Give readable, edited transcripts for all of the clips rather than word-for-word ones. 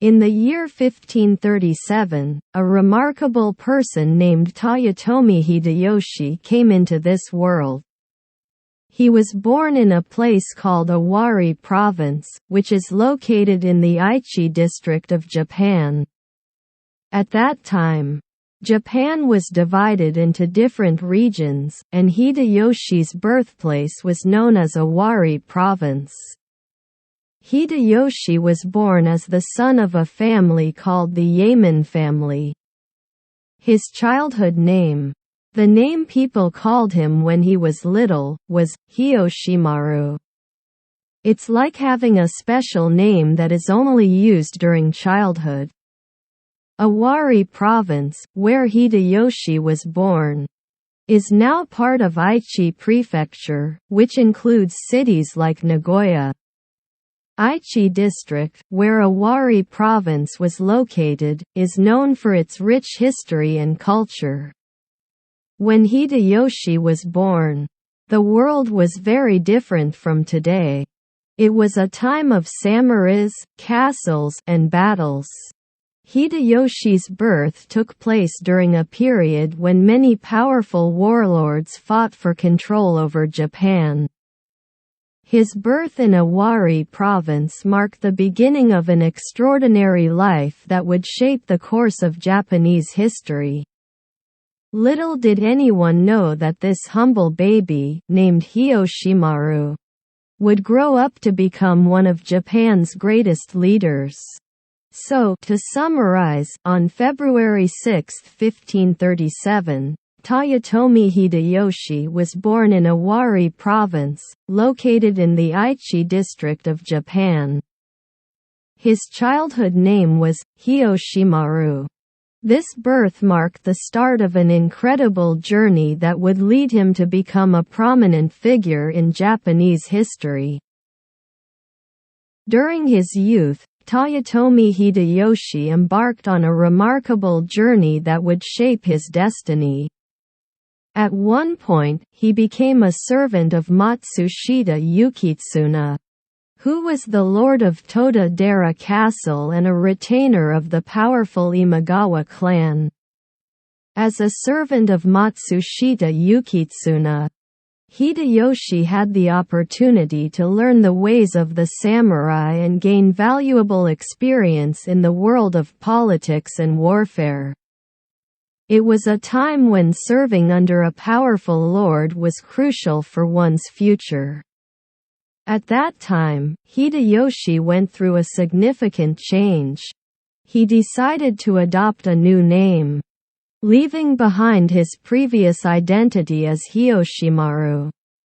In the year 1537, a remarkable person named Toyotomi Hideyoshi came into this world. He was born in a place called Owari Province, which is located in the Aichi district of Japan. At that time, Japan was divided into different regions, and Hideyoshi's birthplace was known as Owari Province. Hideyoshi was born as the son of a family called the Yamen family. His childhood name, the name people called him when he was little, was Hiyoshimaru. It's like having a special name that is only used during childhood. Owari Province, where Hideyoshi was born, is now part of Aichi Prefecture, which includes cities like Nagoya. Aichi District, where Owari Province was located, is known for its rich history and culture. When Hideyoshi was born, the world was very different from today. It was a time of samurais, castles, and battles. Hideyoshi's birth took place during a period when many powerful warlords fought for control over Japan. His birth in Owari Province marked the beginning of an extraordinary life that would shape the course of Japanese history. Little did anyone know that this humble baby, named Hiyoshimaru, would grow up to become one of Japan's greatest leaders. So, to summarize, on February 6, 1537, Toyotomi Hideyoshi was born in Owari Province, located in the Aichi district of Japan. His childhood name was Hiyoshimaru. This birth marked the start of an incredible journey that would lead him to become a prominent figure in Japanese history. During his youth, Toyotomi Hideyoshi embarked on a remarkable journey that would shape his destiny. At one point, he became a servant of Matsushita Yukitsuna, who was the lord of Toda-dera Castle and a retainer of the powerful Imagawa clan. As a servant of Matsushita Yukitsuna, Hideyoshi had the opportunity to learn the ways of the samurai and gain valuable experience in the world of politics and warfare. It was a time when serving under a powerful lord was crucial for one's future. At that time, Hideyoshi went through a significant change. He decided to adopt a new name, leaving behind his previous identity as Hiyoshimaru.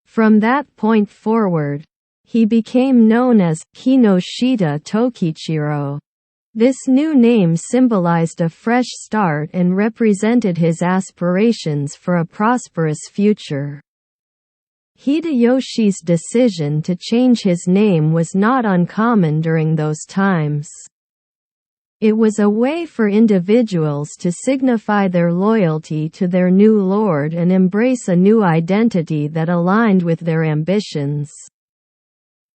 From that point forward, he became known as Kinoshita Tokichiro. This new name symbolized a fresh start and represented his aspirations for a prosperous future. Hideyoshi's decision to change his name was not uncommon during those times. It was a way for individuals to signify their loyalty to their new lord and embrace a new identity that aligned with their ambitions.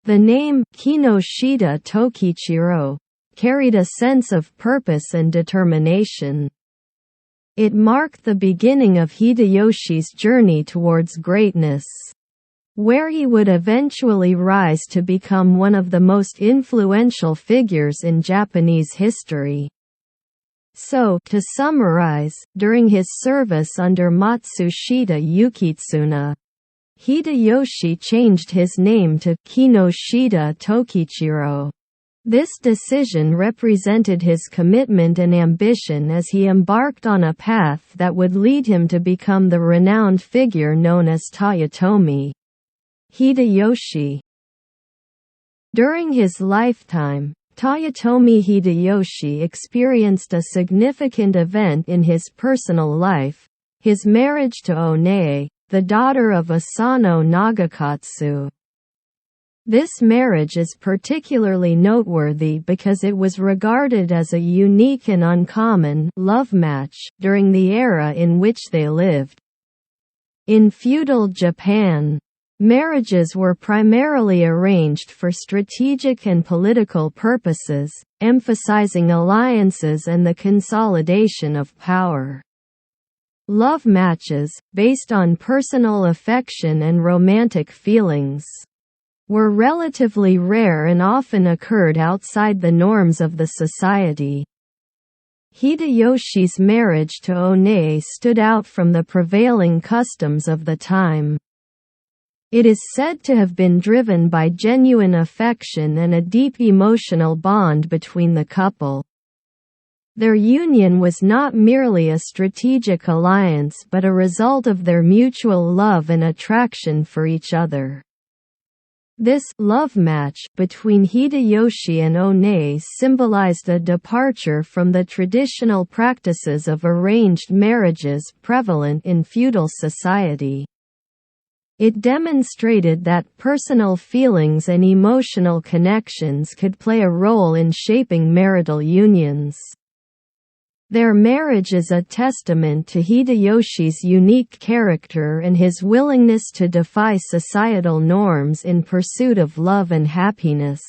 The name, Kinoshita Tokichiro, carried a sense of purpose and determination. It marked the beginning of Hideyoshi's journey towards greatness, where he would eventually rise to become one of the most influential figures in Japanese history. So, to summarize, during his service under Matsushita Yukitsuna, Hideyoshi changed his name to Kinoshita Tokichiro. This decision represented his commitment and ambition as he embarked on a path that would lead him to become the renowned figure known as Toyotomi Hideyoshi. During his lifetime, Toyotomi Hideyoshi experienced a significant event in his personal life, his marriage to Onae, the daughter of Asano Nagakatsu. This marriage is particularly noteworthy because it was regarded as a unique and uncommon love match during the era in which they lived. In feudal Japan, Marriages were primarily arranged for strategic and political purposes, emphasizing alliances and the consolidation of power. Love matches, based on personal affection and romantic feelings, were relatively rare and often occurred outside the norms of the society. Hideyoshi's marriage to One stood out from the prevailing customs of the time. It is said to have been driven by genuine affection and a deep emotional bond between the couple. Their union was not merely a strategic alliance but a result of their mutual love and attraction for each other. This love match between Hideyoshi and One symbolized a departure from the traditional practices of arranged marriages prevalent in feudal society. It demonstrated that personal feelings and emotional connections could play a role in shaping marital unions. Their marriage is a testament to Hideyoshi's unique character and his willingness to defy societal norms in pursuit of love and happiness.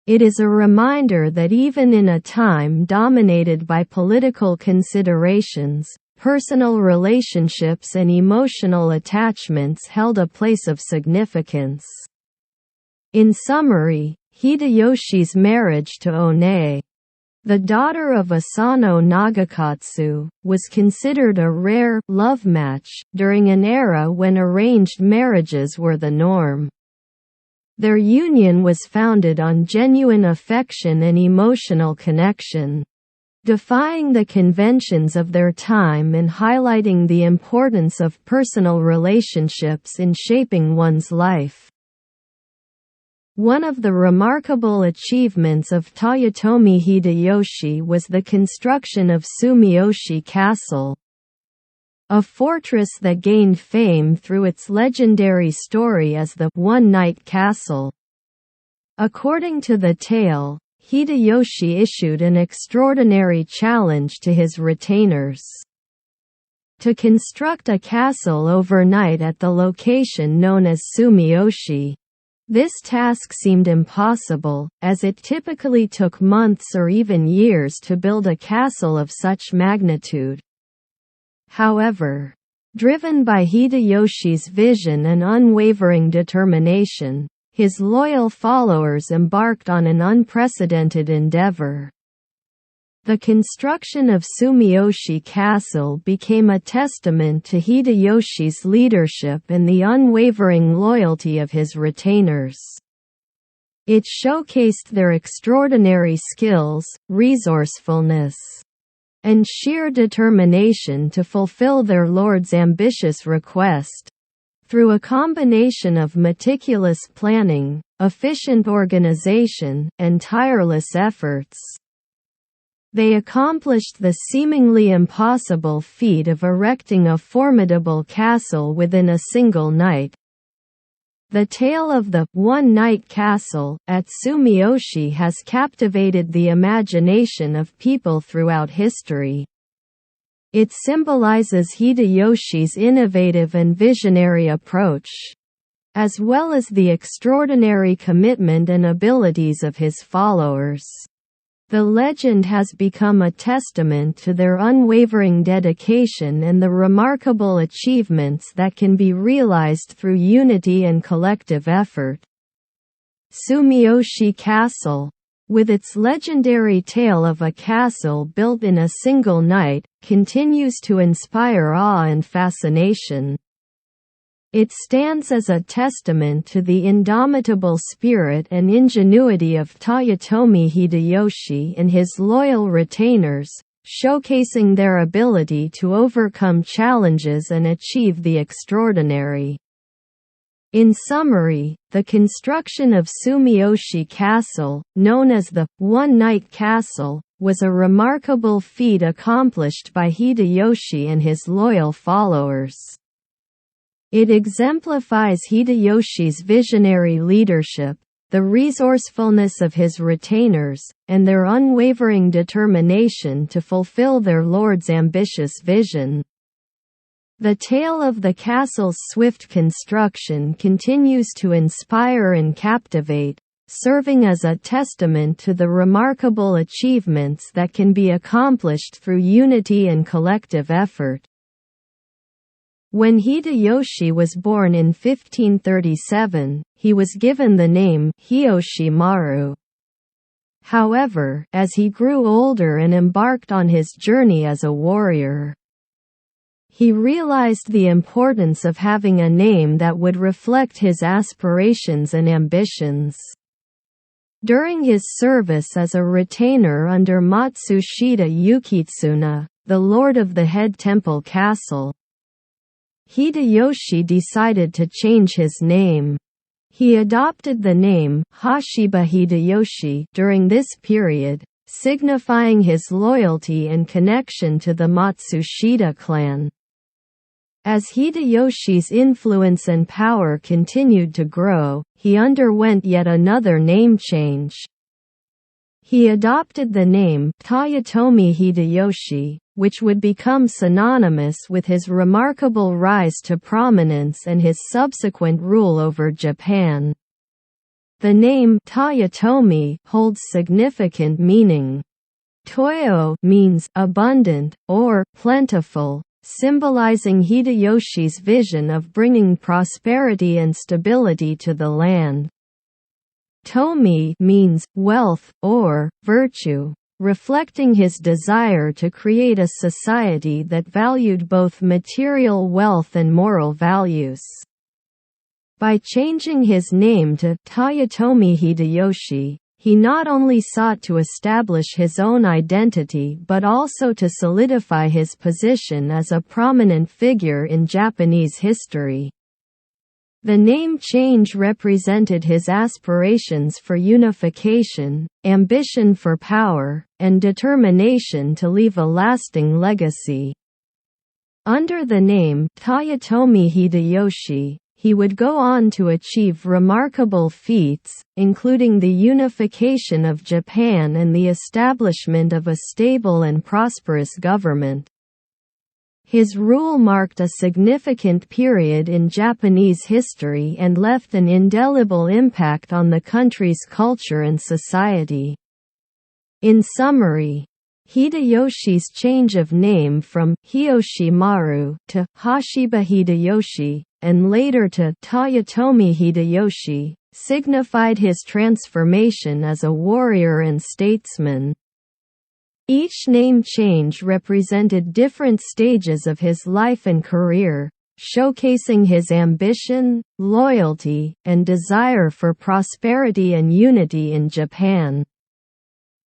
It is a reminder that even in a time dominated by political considerations, personal relationships and emotional attachments held a place of significance. In summary, Hideyoshi's marriage to One, the daughter of Asano Nagakatsu, was considered a rare love match during an era when arranged marriages were the norm. Their union was founded on genuine affection and emotional connection, defying the conventions of their time and highlighting the importance of personal relationships in shaping one's life. One of the remarkable achievements of Toyotomi Hideyoshi was the construction of Sumiyoshi Castle, a fortress that gained fame through its legendary story as the One-Night Castle. According to the tale, Hideyoshi issued an extraordinary challenge to his retainers to construct a castle overnight at the location known as Sumiyoshi. This task seemed impossible, as it typically took months or even years to build a castle of such magnitude. However, driven by Hideyoshi's vision and unwavering determination, his loyal followers embarked on an unprecedented endeavor. The construction of Sumiyoshi Castle became a testament to Hideyoshi's leadership and the unwavering loyalty of his retainers. It showcased their extraordinary skills, resourcefulness, and sheer determination to fulfill their lord's ambitious request. Through a combination of meticulous planning, efficient organization, and tireless efforts, they accomplished the seemingly impossible feat of erecting a formidable castle within a single night. The tale of the One-Night Castle at Sumiyoshi has captivated the imagination of people throughout history. It symbolizes Hideyoshi's innovative and visionary approach, as well as the extraordinary commitment and abilities of his followers. The legend has become a testament to their unwavering dedication and the remarkable achievements that can be realized through unity and collective effort. Sumiyoshi Castle, with its legendary tale of a castle built in a single night, continues to inspire awe and fascination. It stands as a testament to the indomitable spirit and ingenuity of Toyotomi Hideyoshi and his loyal retainers, showcasing their ability to overcome challenges and achieve the extraordinary. In summary, the construction of Sumiyoshi Castle, known as the One-Night Castle, was a remarkable feat accomplished by Hideyoshi and his loyal followers. It exemplifies Hideyoshi's visionary leadership, the resourcefulness of his retainers, and their unwavering determination to fulfill their lord's ambitious vision. The tale of the castle's swift construction continues to inspire and captivate, serving as a testament to the remarkable achievements that can be accomplished through unity and collective effort. When Hideyoshi was born in 1537, he was given the name Hideyoshi Maru. However, as he grew older and embarked on his journey as a warrior, he realized the importance of having a name that would reflect his aspirations and ambitions. During his service as a retainer under Matsushita Yukitsuna, the lord of the head temple castle, Hideyoshi decided to change his name. He adopted the name Hashiba Hideyoshi during this period, signifying his loyalty and connection to the Matsushita clan. As Hideyoshi's influence and power continued to grow, he underwent yet another name change. He adopted the name Toyotomi Hideyoshi, which would become synonymous with his remarkable rise to prominence and his subsequent rule over Japan. The name Toyotomi holds significant meaning. Toyo means abundant or plentiful, symbolizing Hideyoshi's vision of bringing prosperity and stability to the land. Tomi means wealth or virtue, reflecting his desire to create a society that valued both material wealth and moral values. By changing his name to Toyotomi Hideyoshi, he not only sought to establish his own identity but also to solidify his position as a prominent figure in Japanese history. The name change represented his aspirations for unification, ambition for power, and determination to leave a lasting legacy. Under the name Toyotomi Hideyoshi, he would go on to achieve remarkable feats, including the unification of Japan and the establishment of a stable and prosperous government. His rule marked a significant period in Japanese history and left an indelible impact on the country's culture and society. In summary, Hideyoshi's change of name from Hideyoshi Maru to Hashiba Hideyoshi, and later to Toyotomi Hideyoshi, signified his transformation as a warrior and statesman. Each name change represented different stages of his life and career, showcasing his ambition, loyalty, and desire for prosperity and unity in Japan.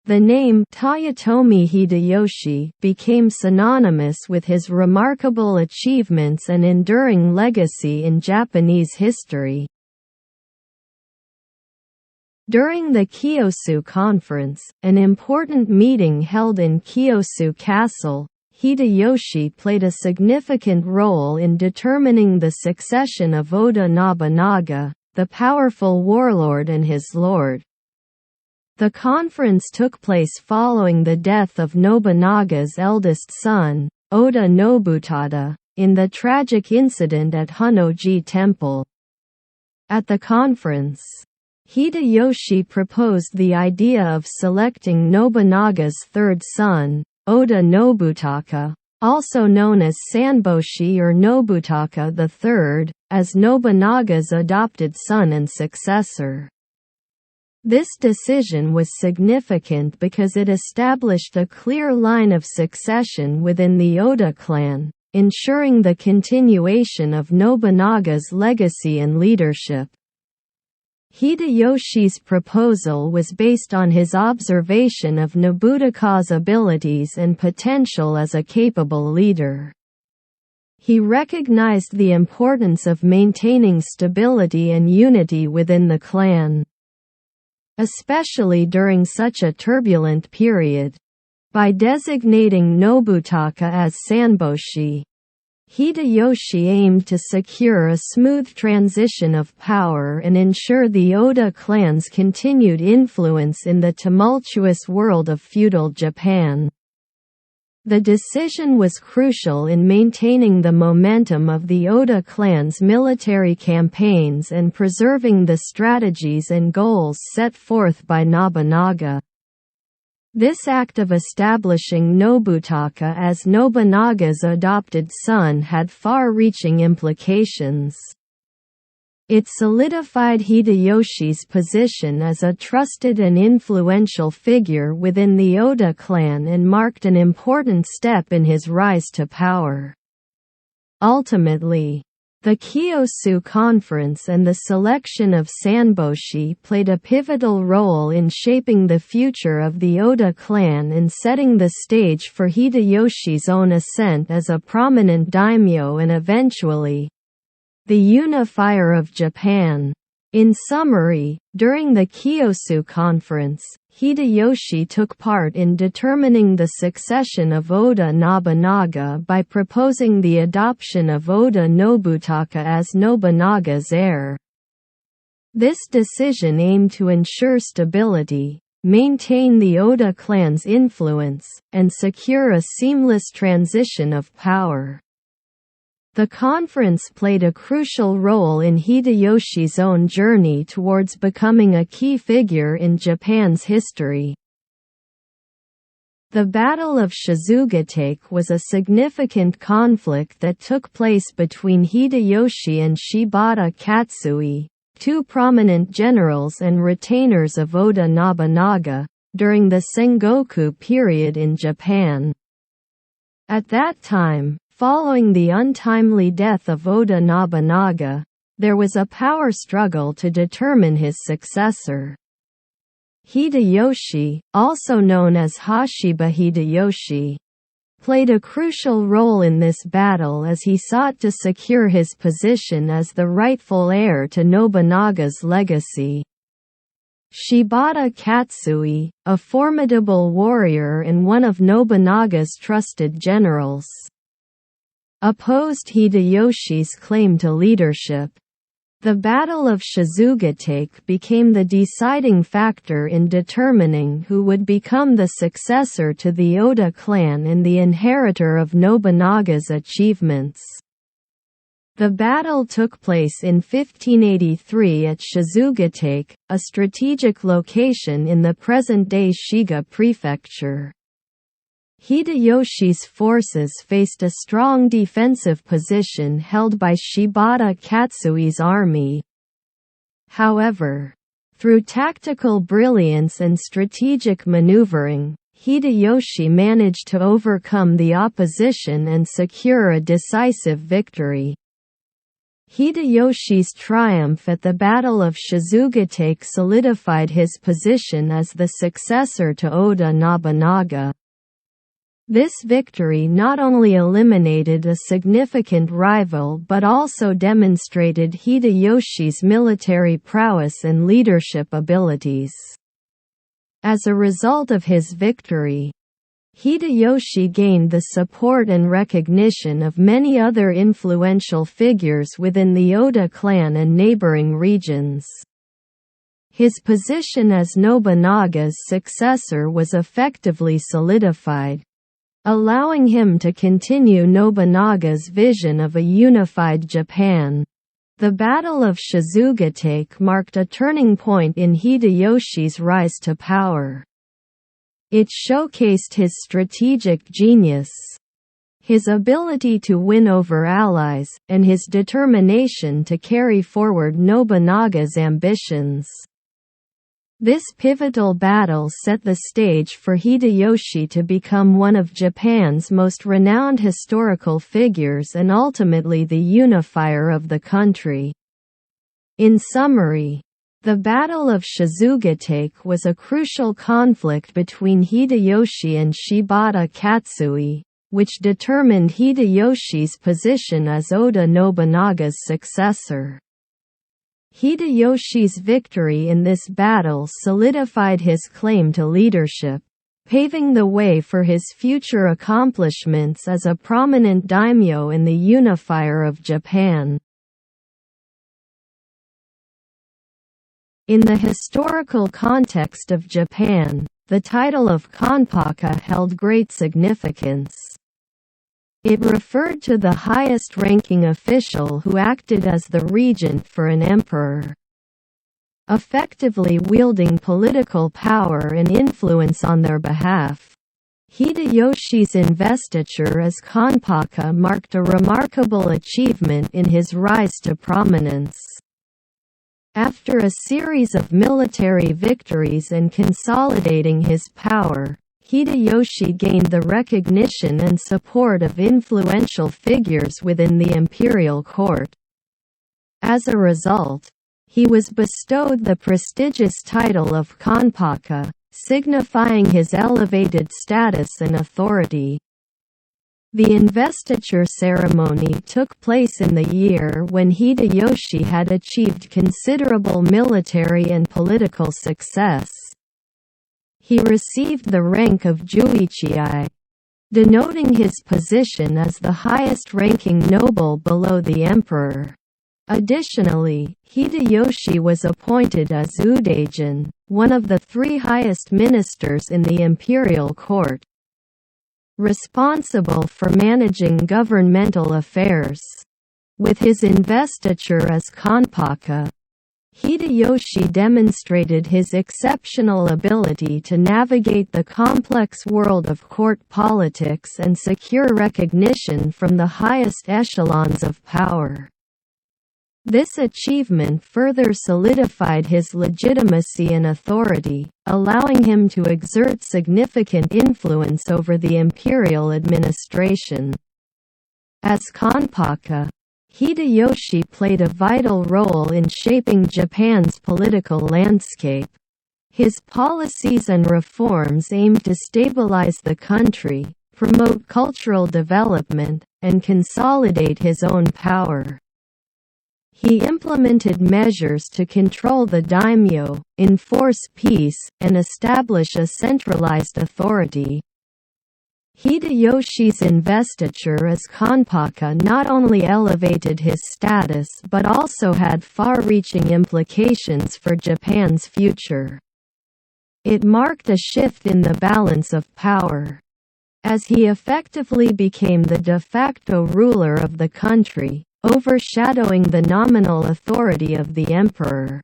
The name Toyotomi Hideyoshi became synonymous with his remarkable achievements and enduring legacy in Japanese history. During the Kiyosu Conference, an important meeting held in Kiyosu Castle, Hideyoshi played a significant role in determining the succession of Oda Nobunaga, the powerful warlord and his lord. The conference took place following the death of Nobunaga's eldest son, Oda Nobutada, in the tragic incident at Honnoji Temple. At the conference, Hideyoshi proposed the idea of selecting Nobunaga's third son, Oda Nobutaka, also known as Sanboshi or Nobutaka III, as Nobunaga's adopted son and successor. This decision was significant because it established a clear line of succession within the Oda clan, ensuring the continuation of Nobunaga's legacy and leadership. Hideyoshi's proposal was based on his observation of Nobutaka's abilities and potential as a capable leader. He recognized the importance of maintaining stability and unity within the clan, especially during such a turbulent period. By designating Nobutaka as Sanboshi, Hideyoshi aimed to secure a smooth transition of power and ensure the Oda clan's continued influence in the tumultuous world of feudal Japan. The decision was crucial in maintaining the momentum of the Oda clan's military campaigns and preserving the strategies and goals set forth by Nobunaga. This act of establishing Nobutaka as Nobunaga's adopted son had far-reaching implications. It solidified Hideyoshi's position as a trusted and influential figure within the Oda clan and marked an important step in his rise to power. Ultimately, the Kyosu Conference and the selection of Sanboshi played a pivotal role in shaping the future of the Oda clan and setting the stage for Hideyoshi's own ascent as a prominent daimyo and eventually, the unifier of Japan. In summary, during the Kyosu Conference, Hideyoshi took part in determining the succession of Oda Nobunaga by proposing the adoption of Oda Nobutaka as Nobunaga's heir. This decision aimed to ensure stability, maintain the Oda clan's influence, and secure a seamless transition of power. The conference played a crucial role in Hideyoshi's own journey towards becoming a key figure in Japan's history. The Battle of Shizugatake was a significant conflict that took place between Hideyoshi and Shibata Katsui, two prominent generals and retainers of Oda Nobunaga, during the Sengoku period in Japan. At that time, following the untimely death of Oda Nobunaga, there was a power struggle to determine his successor. Hideyoshi, also known as Hashiba Hideyoshi, played a crucial role in this battle as he sought to secure his position as the rightful heir to Nobunaga's legacy. Shibata Katsui, a formidable warrior and one of Nobunaga's trusted generals, opposed Hideyoshi's claim to leadership. The Battle of Shizugatake became the deciding factor in determining who would become the successor to the Oda clan and the inheritor of Nobunaga's achievements. The battle took place in 1583 at Shizugatake, a strategic location in the present-day Shiga prefecture. Hideyoshi's forces faced a strong defensive position held by Shibata Katsui's army. However, through tactical brilliance and strategic maneuvering, Hideyoshi managed to overcome the opposition and secure a decisive victory. Hideyoshi's triumph at the Battle of Shizugatake solidified his position as the successor to Oda Nobunaga. This victory not only eliminated a significant rival but also demonstrated Hideyoshi's military prowess and leadership abilities. As a result of his victory, Hideyoshi gained the support and recognition of many other influential figures within the Oda clan and neighboring regions. His position as Nobunaga's successor was effectively solidified, allowing him to continue Nobunaga's vision of a unified Japan. The Battle of Shizugatake marked a turning point in Hideyoshi's rise to power. It showcased his strategic genius, his ability to win over allies, and his determination to carry forward Nobunaga's ambitions. This pivotal battle set the stage for Hideyoshi to become one of Japan's most renowned historical figures and ultimately the unifier of the country. In summary, the Battle of Shizugatake was a crucial conflict between Hideyoshi and Shibata Katsui, which determined Hideyoshi's position as Oda Nobunaga's successor. Hideyoshi's victory in this battle solidified his claim to leadership, paving the way for his future accomplishments as a prominent daimyo and the unifier of Japan. In the historical context of Japan, the title of Kanpaka held great significance. It referred to the highest-ranking official who acted as the regent for an emperor, effectively wielding political power and influence on their behalf. Hideyoshi's investiture as Kanpaka marked a remarkable achievement in his rise to prominence. After a series of military victories and consolidating his power, Hideyoshi gained the recognition and support of influential figures within the imperial court. As a result, he was bestowed the prestigious title of Kanpaka, signifying his elevated status and authority. The investiture ceremony took place in the year when Hideyoshi had achieved considerable military and political success. He received the rank of Juichii, denoting his position as the highest-ranking noble below the emperor. Additionally, Hideyoshi was appointed as Udaijin, one of the 3 highest ministers in the imperial court, responsible for managing governmental affairs. With his investiture as Kanpaka, Hideyoshi demonstrated his exceptional ability to navigate the complex world of court politics and secure recognition from the highest echelons of power. This achievement further solidified his legitimacy and authority, allowing him to exert significant influence over the imperial administration. As Kanpaka, Hideyoshi played a vital role in shaping Japan's political landscape. His policies and reforms aimed to stabilize the country, promote cultural development, and consolidate his own power. He implemented measures to control the daimyo, enforce peace, and establish a centralized authority. Hideyoshi's investiture as Kanpaka not only elevated his status but also had far-reaching implications for Japan's future. It marked a shift in the balance of power, as he effectively became the de facto ruler of the country, overshadowing the nominal authority of the emperor.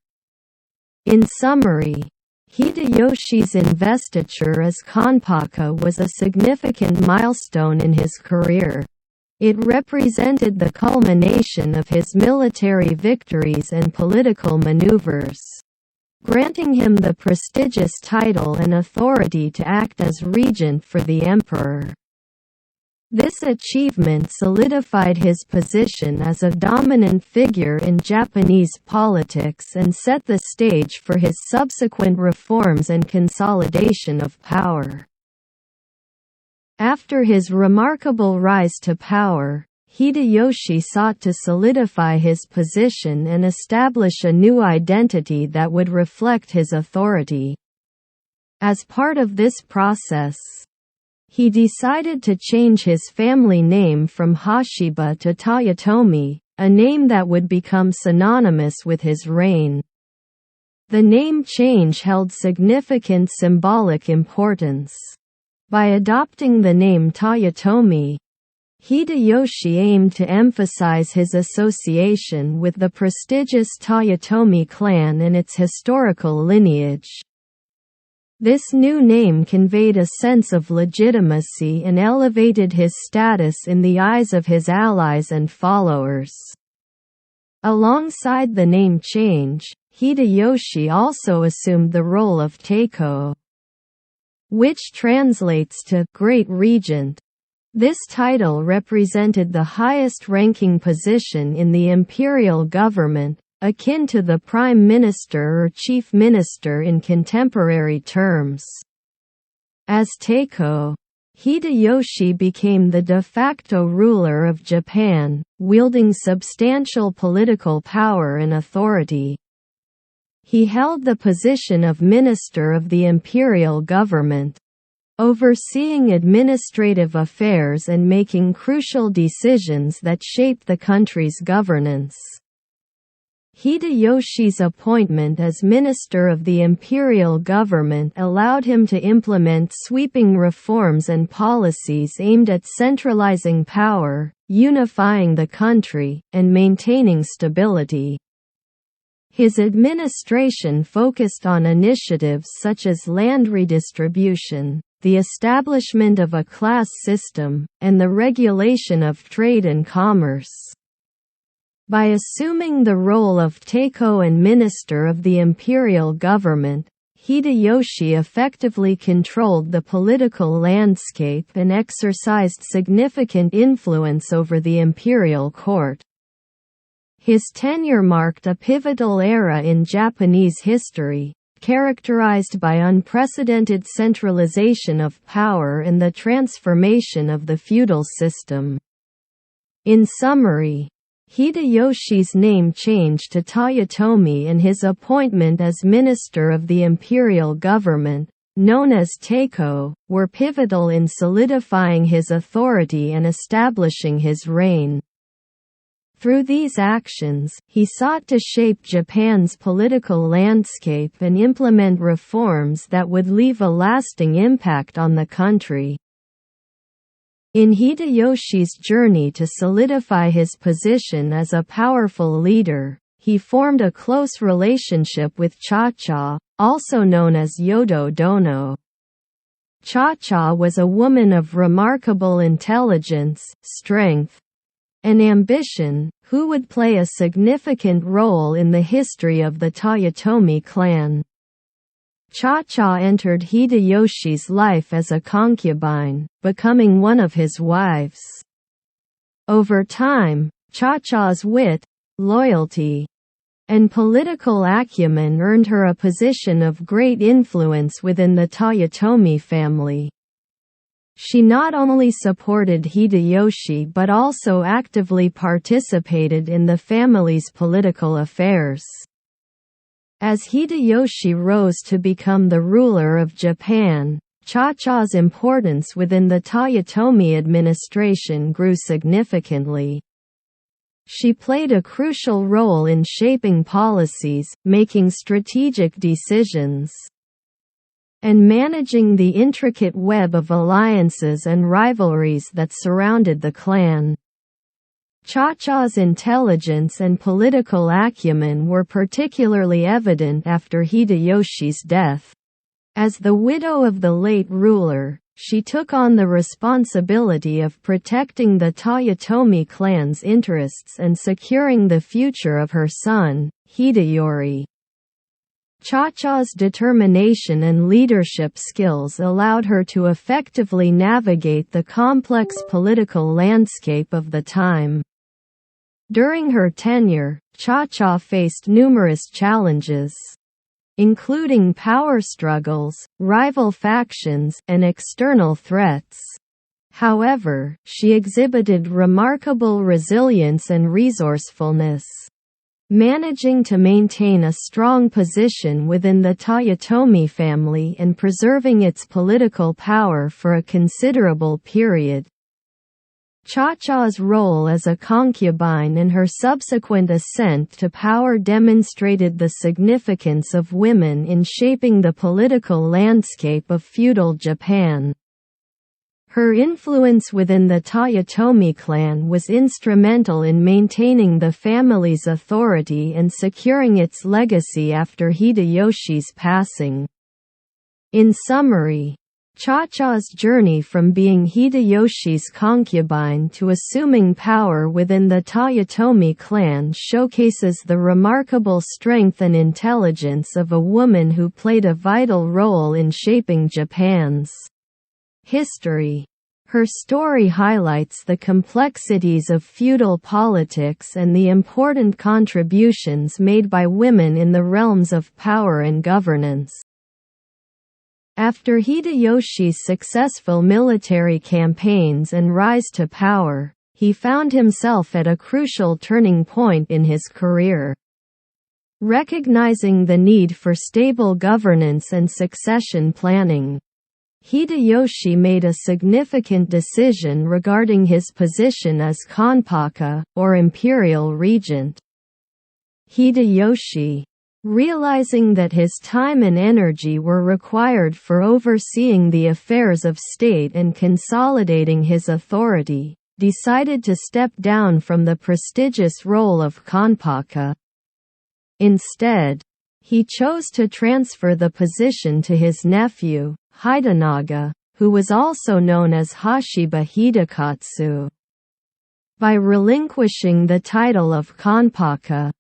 In summary, Hideyoshi's investiture as Kanpaka was a significant milestone in his career. It represented the culmination of his military victories and political maneuvers, granting him the prestigious title and authority to act as regent for the emperor. This achievement solidified his position as a dominant figure in Japanese politics and set the stage for his subsequent reforms and consolidation of power. After his remarkable rise to power, Hideyoshi sought to solidify his position and establish a new identity that would reflect his authority. As part of this process, he decided to change his family name from Hashiba to Toyotomi, a name that would become synonymous with his reign. The name change held significant symbolic importance. By adopting the name Toyotomi, Hideyoshi aimed to emphasize his association with the prestigious Toyotomi clan and its historical lineage. This new name conveyed a sense of legitimacy and elevated his status in the eyes of his allies and followers. Alongside the name change, Hideyoshi also assumed the role of Teiko, which translates to Great Regent. This title represented the highest-ranking position in the imperial government, akin to the prime minister or chief minister in contemporary terms. As Teiko, Hideyoshi became the de facto ruler of Japan, wielding substantial political power and authority. He held the position of Minister of the Imperial Government, overseeing administrative affairs and making crucial decisions that shaped the country's governance. Hideyoshi's appointment as minister of the imperial government allowed him to implement sweeping reforms and policies aimed at centralizing power, unifying the country, and maintaining stability. His administration focused on initiatives such as land redistribution, the establishment of a class system, and the regulation of trade and commerce. By assuming the role of Taiko and minister of the imperial government, Hideyoshi effectively controlled the political landscape and exercised significant influence over the imperial court. His tenure marked a pivotal era in Japanese history, characterized by unprecedented centralization of power and the transformation of the feudal system. In summary, Hideyoshi's name change to Toyotomi and his appointment as minister of the imperial government, known as Taiko, were pivotal in solidifying his authority and establishing his reign. Through these actions, he sought to shape Japan's political landscape and implement reforms that would leave a lasting impact on the country. In Hideyoshi's journey to solidify his position as a powerful leader, he formed a close relationship with Cha-Cha, also known as Yodo Dono. Cha-Cha was a woman of remarkable intelligence, strength, and ambition, who would play a significant role in the history of the Toyotomi clan. Cha-Cha entered Hideyoshi's life as a concubine, becoming one of his wives. Over time, Cha-Cha's wit, loyalty, and political acumen earned her a position of great influence within the Toyotomi family. She not only supported Hideyoshi but also actively participated in the family's political affairs. As Hideyoshi rose to become the ruler of Japan, Cha-Cha's importance within the Toyotomi administration grew significantly. She played a crucial role in shaping policies, making strategic decisions, and managing the intricate web of alliances and rivalries that surrounded the clan. Cha-Cha's intelligence and political acumen were particularly evident after Hideyoshi's death. As the widow of the late ruler, she took on the responsibility of protecting the Toyotomi clan's interests and securing the future of her son, Hideyori. Cha-Cha's determination and leadership skills allowed her to effectively navigate the complex political landscape of the time. During her tenure, Cha-Cha faced numerous challenges, including power struggles, rival factions, and external threats. However, she exhibited remarkable resilience and resourcefulness, managing to maintain a strong position within the Toyotomi family and preserving its political power for a considerable period. Cha-Cha's role as a concubine and her subsequent ascent to power demonstrated the significance of women in shaping the political landscape of feudal Japan. Her influence within the Toyotomi clan was instrumental in maintaining the family's authority and securing its legacy after Hideyoshi's passing. In summary, Cha-Cha's journey from being Hideyoshi's concubine to assuming power within the Toyotomi clan showcases the remarkable strength and intelligence of a woman who played a vital role in shaping Japan's history. Her story highlights the complexities of feudal politics and the important contributions made by women in the realms of power and governance. After Hideyoshi's successful military campaigns and rise to power, he found himself at a crucial turning point in his career. Recognizing the need for stable governance and succession planning, Hideyoshi made a significant decision regarding his position as Kanpaka, or imperial regent. Hideyoshi, realizing that his time and energy were required for overseeing the affairs of state and consolidating his authority, decided to step down from the prestigious role of Kanpaka. Instead, he chose to transfer the position to his nephew, Hidenaga, who was also known as Hashiba Hidekatsu. By relinquishing the title of Kanpaka,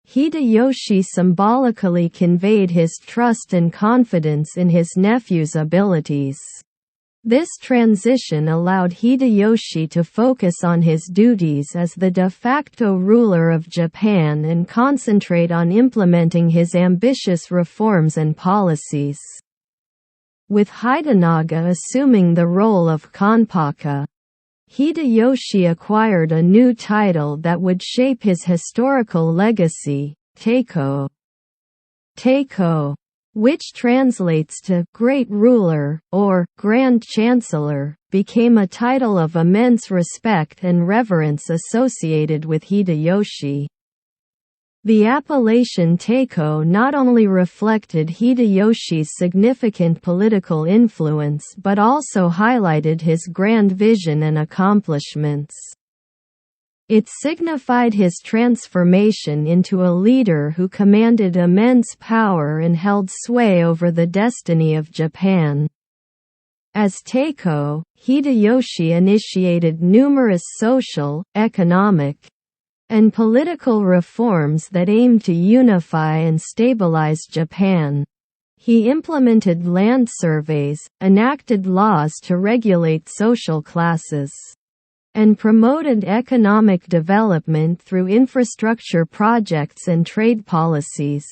Hideyoshi symbolically conveyed his trust and confidence in his nephew's abilities. This transition allowed Hideyoshi to focus on his duties as the de facto ruler of Japan and concentrate on implementing his ambitious reforms and policies. With Hidenaga assuming the role of Kanpaka, Hideyoshi acquired a new title that would shape his historical legacy, Teiko. Teiko, which translates to "great ruler" or "grand chancellor," became a title of immense respect and reverence associated with Hideyoshi. The appellation Teiko not only reflected Hideyoshi's significant political influence but also highlighted his grand vision and accomplishments. It signified his transformation into a leader who commanded immense power and held sway over the destiny of Japan. As Teiko, Hideyoshi initiated numerous social, economic, and political reforms that aimed to unify and stabilize Japan. He implemented land surveys, enacted laws to regulate social classes, and promoted economic development through infrastructure projects and trade policies.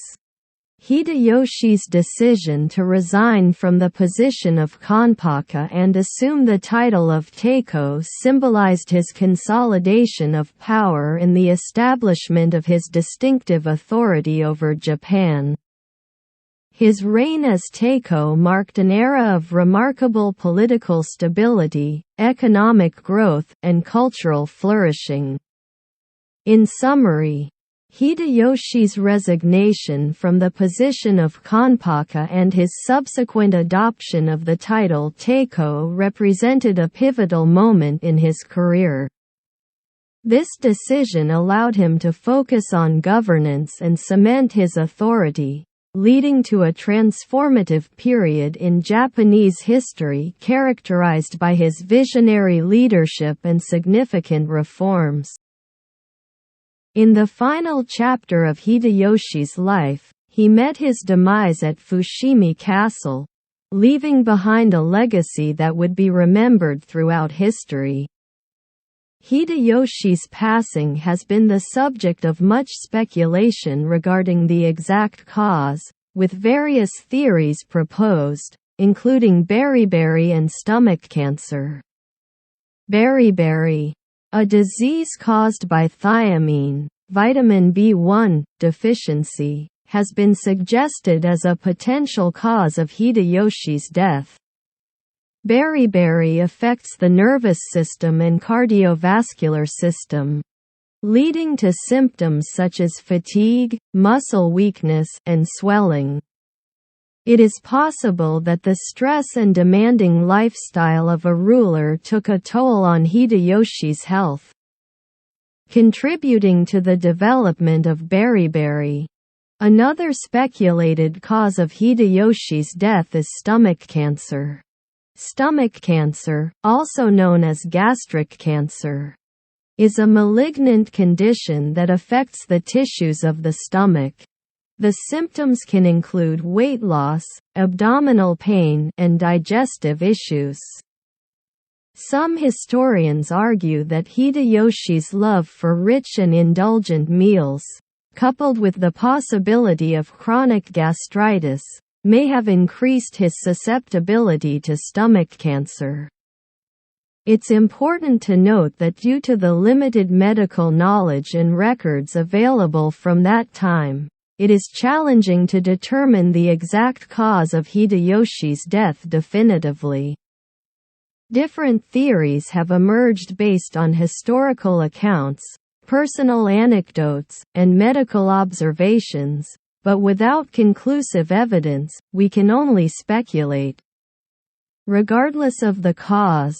Hideyoshi's decision to resign from the position of Kanpaka and assume the title of Teiko symbolized his consolidation of power and the establishment of his distinctive authority over Japan. His reign as Teiko marked an era of remarkable political stability, economic growth, and cultural flourishing. In summary, Hideyoshi's resignation from the position of Kanpaka and his subsequent adoption of the title Teiko represented a pivotal moment in his career. This decision allowed him to focus on governance and cement his authority, leading to a transformative period in Japanese history characterized by his visionary leadership and significant reforms. In the final chapter of Hideyoshi's life, he met his demise at Fushimi Castle, leaving behind a legacy that would be remembered throughout history. Hideyoshi's passing has been the subject of much speculation regarding the exact cause, with various theories proposed, including beriberi and stomach cancer. Beriberi, a disease caused by thiamine, vitamin B1, deficiency, has been suggested as a potential cause of Hideyoshi's death. Beriberi affects the nervous system and cardiovascular system, leading to symptoms such as fatigue, muscle weakness, and swelling. It is possible that the stress and demanding lifestyle of a ruler took a toll on Hideyoshi's health, contributing to the development of beriberi. Another speculated cause of Hideyoshi's death is stomach cancer. Stomach cancer, also known as gastric cancer, is a malignant condition that affects the tissues of the stomach. The symptoms can include weight loss, abdominal pain, and digestive issues. Some historians argue that Hideyoshi's love for rich and indulgent meals, coupled with the possibility of chronic gastritis, may have increased his susceptibility to stomach cancer. It's important to note that due to the limited medical knowledge and records available from that time, it is challenging to determine the exact cause of Hideyoshi's death definitively. Different theories have emerged based on historical accounts, personal anecdotes, and medical observations, but without conclusive evidence, we can only speculate. Regardless of the cause,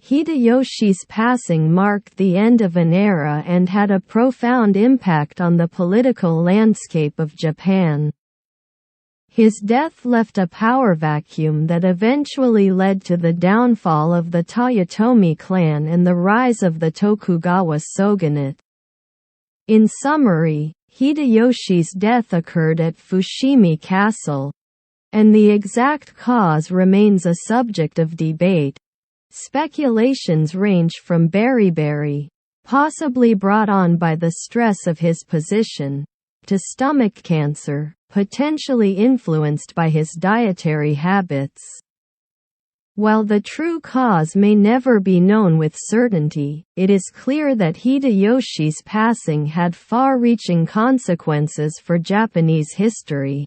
Hideyoshi's passing marked the end of an era and had a profound impact on the political landscape of Japan. His death left a power vacuum that eventually led to the downfall of the Toyotomi clan and the rise of the Tokugawa shogunate. In summary, Hideyoshi's death occurred at Fushimi Castle, and the exact cause remains a subject of debate. Speculations range from beriberi, possibly brought on by the stress of his position, to stomach cancer, potentially influenced by his dietary habits. While the true cause may never be known with certainty, it is clear that Hideyoshi's passing had far-reaching consequences for Japanese history.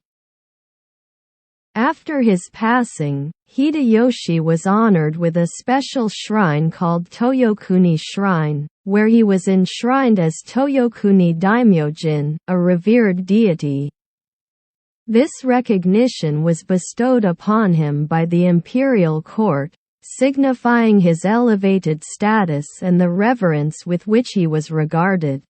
After his passing, Hideyoshi was honored with a special shrine called Toyokuni Shrine, where he was enshrined as Toyokuni Daimyojin, a revered deity. This recognition was bestowed upon him by the imperial court, signifying his elevated status and the reverence with which he was regarded.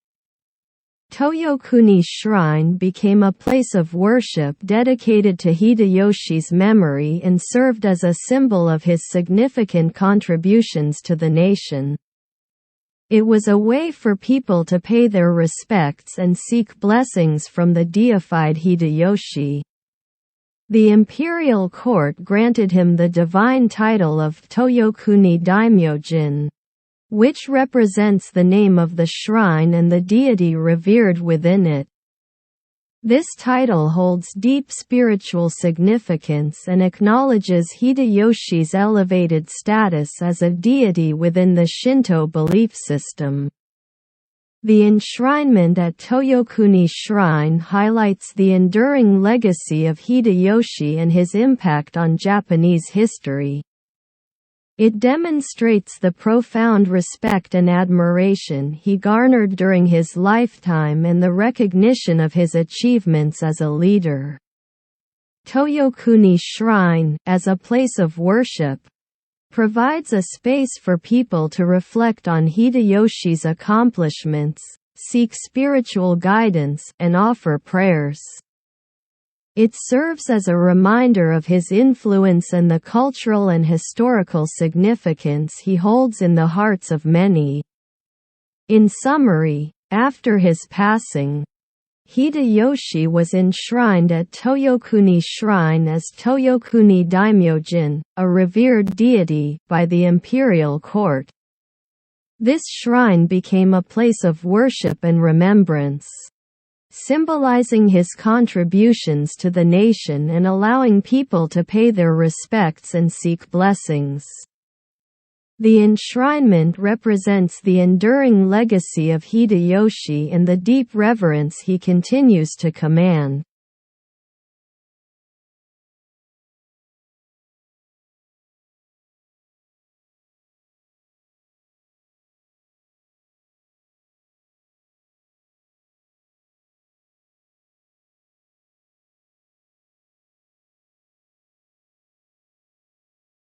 Toyokuni Shrine became a place of worship dedicated to Hideyoshi's memory and served as a symbol of his significant contributions to the nation. It was a way for people to pay their respects and seek blessings from the deified Hideyoshi. The imperial court granted him the divine title of Toyokuni Daimyojin, which represents the name of the shrine and the deity revered within it. This title holds deep spiritual significance and acknowledges Hideyoshi's elevated status as a deity within the Shinto belief system. The enshrinement at Toyokuni Shrine highlights the enduring legacy of Hideyoshi and his impact on Japanese history. It demonstrates the profound respect and admiration he garnered during his lifetime and the recognition of his achievements as a leader. Toyokuni Shrine, as a place of worship, provides a space for people to reflect on Hideyoshi's accomplishments, seek spiritual guidance, and offer prayers. It serves as a reminder of his influence and the cultural and historical significance he holds in the hearts of many. In summary, after his passing, Hideyoshi was enshrined at Toyokuni Shrine as Toyokuni Daimyojin, a revered deity, by the imperial court. This shrine became a place of worship and remembrance, symbolizing his contributions to the nation and allowing people to pay their respects and seek blessings. The enshrinement represents the enduring legacy of Hideyoshi and the deep reverence he continues to command.